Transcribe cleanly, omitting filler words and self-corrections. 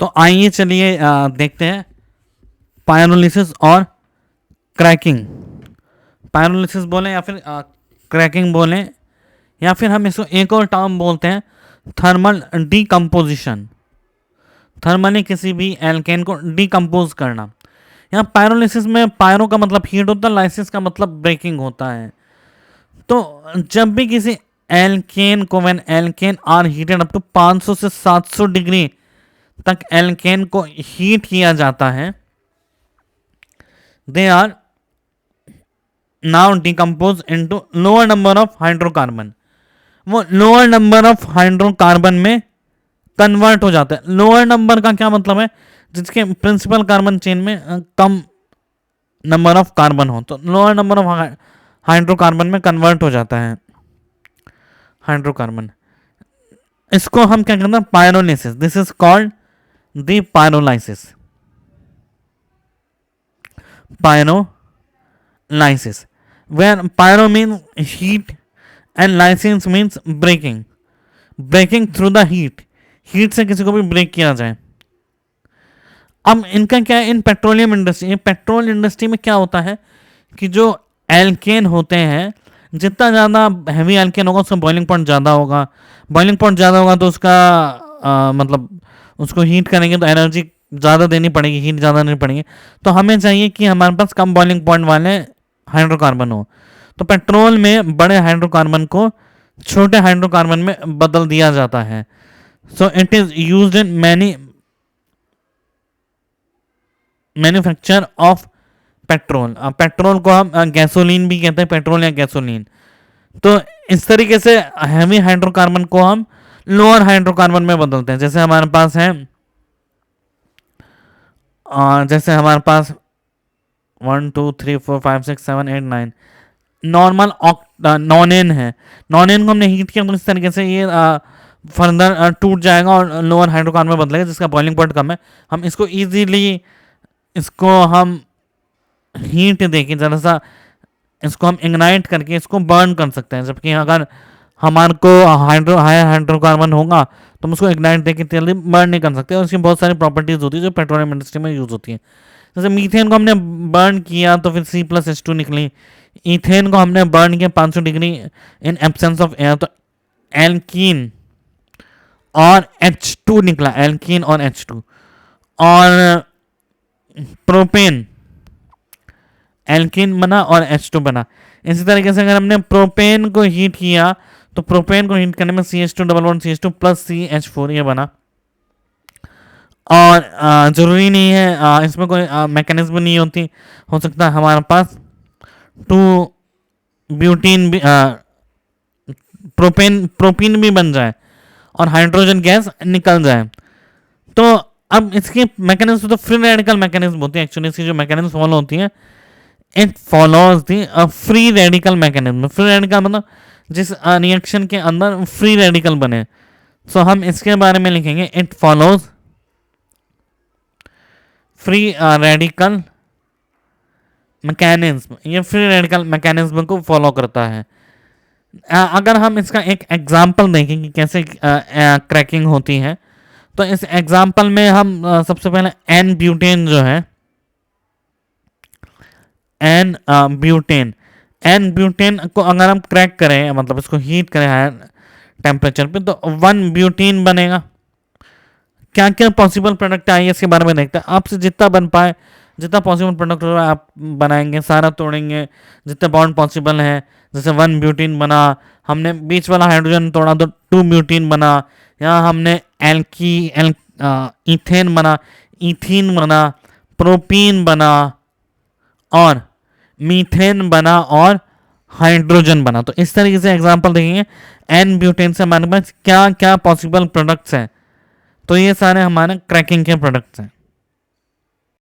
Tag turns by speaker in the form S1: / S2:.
S1: तो आइए चलिए देखते हैं पायरोलिसिस और क्रैकिंग। पायरोलिसिस बोलें या फिर क्रैकिंग बोलें, या फिर हम इसको एक और टर्म बोलते हैं थर्मल डीकम्पोजिशन। थर्मली किसी भी एल्केन को डीकम्पोज करना। यहाँ पायरोलिसिस में पायरो का मतलब हीट होता है, लाइसिस का मतलब ब्रेकिंग होता है। तो जब भी किसी एल्केन को, when alkane are heated up to 500 से 700 डिग्री तक एल्केन को हीट किया जाता है, they are now decompose into lower number of hydrocarbon. वो लोअर नंबर ऑफ हाइड्रोकार्बन में कन्वर्ट हो जाता है। लोअर नंबर का क्या मतलब है? जिसके प्रिंसिपल कार्बन चेन में कम नंबर ऑफ कार्बन हो, तो लोअर नंबर ऑफ हाइड्रोकार्बन में कन्वर्ट हो जाता है हाइड्रोकार्बन। इसको हम क्या कहते हैं? Pyrolysis. This is called the pyrolysis. Pyrolysis, where pyro means heat and lysis means breaking. Breaking through the heat, heat से किसी को भी ब्रेक किया जाए। अब इनका क्या है in petroleum industry? Petrol industry में क्या होता है कि जो एल्केन होते हैं, जितना ज़्यादा हैवी एल्केन होगा उसका बॉइलिंग पॉइंट ज़्यादा होगा। बॉइलिंग पॉइंट ज़्यादा होगा तो उसका मतलब उसको हीट करेंगे तो एनर्जी ज़्यादा देनी पड़ेगी, हीट ज़्यादा देनी पड़ेगी। तो हमें चाहिए कि हमारे पास कम बॉइलिंग पॉइंट वाले हाइड्रोकार्बन हो। तो पेट्रोल में बड़े हाइड्रोकार्बन को छोटे हाइड्रोकार्बन में बदल दिया जाता है। So it is used in many manufacture of petrol. Petrol को हम गैसोलीन भी कहते हैं, पेट्रोल या गैसोलीन। तो इस तरीके से हैवी हाइड्रोकार्बन को हम लोअर हाइड्रोकार्बन में बदलते हैं। जैसे हमारे पास है जैसे 1 2 3 4 5 6 7 8 9 नॉर्मल नॉनेन है। नॉनेन को हमने हीट किया तो इस तरीके से ये फर्दर टूट जाएगा और लोअर हाइड्रोकार्बन में बदलेगा, जिसका बॉइलिंग पॉइंट कम है। हम इसको इजीली इसको हम हीट देके जरा सा इसको हम इग्नाइट करके इसको बर्न कर सकते हैं। जबकि अगर हमारे को हाई हाइड्रोकार्बन होगा तो हम उसको इग्नाइट देके जल्दी बर्न नहीं कर सकते। और उसकी बहुत सारी प्रॉपर्टीज होती है जो पेट्रोलियम इंडस्ट्री में यूज होती है। जैसे मीथेन को हमने बर्न किया तो फिर C+H2 निकली। इथेन को हमने बर्न किया 500 degree in absence of air, तो एल्कीन और H2 निकला, एल्कीन और H2। और प्रोपेन, एल्कीन बना और H2 बना। इसी तरीके से अगर हमने प्रोपेन को हीट किया तो प्रोपेन को हीट करने में CH2 double bond CH2 plus CH4 ये बना। और जरूरी नहीं है इसमें कोई मैकेनिज्म नहीं होती, हो सकता है हमारे पास 2 ब्यूटीन भी प्रोपीन भी बन जाए और हाइड्रोजन गैस निकल जाए। तो अब इसकी मैकेनिज्म तो फ्री रेडिकल मैकेनिज्म होती है। एक्चुअली इसकी जो मैकेनिज्म फॉलो होती है, it follows the free radical mechanism. Free radical मतलब जिस रिएक्शन के अंदर फ्री रेडिकल बने। सो हम इसके बारे में लिखेंगे it follows free radical mechanism. ये फ्री रेडिकल मैकेनिज्म को फॉलो करता है। अगर हम इसका एक एग्जाम्पल देखें कि कैसे क्रैकिंग होती है, तो इस एग्जाम्पल में हम सबसे पहले एन ब्यूटेन जो है, एन ब्यूटेन को अगर हम क्रैक करें, मतलब इसको हीट करें हायर टेम्परेचर पे, तो 1 ब्यूटीन बनेगा। क्या क्या पॉसिबल प्रोडक्ट आइए इसके बारे में देखते हैं। आपसे जितना बन पाए, जितना पॉसिबल प्रोडक्ट हो आप बनाएंगे, सारा तोड़ेंगे जितने बॉन्ड पॉसिबल है। जैसे 1 ब्यूटीन बना, हमने बीच वाला हाइड्रोजन तोड़ा तो 2 ब्यूटीन बना। यहाँ हमने इथेन बना, इथीन बना, प्रोपीन बना और मीथेन बना और हाइड्रोजन बना। तो इस तरीके से एग्जांपल देखेंगे एन ब्यूटेन से हमारे पास क्या क्या पॉसिबल प्रोडक्ट्स हैं। तो ये सारे हमारे क्रैकिंग के प्रोडक्ट्स हैं।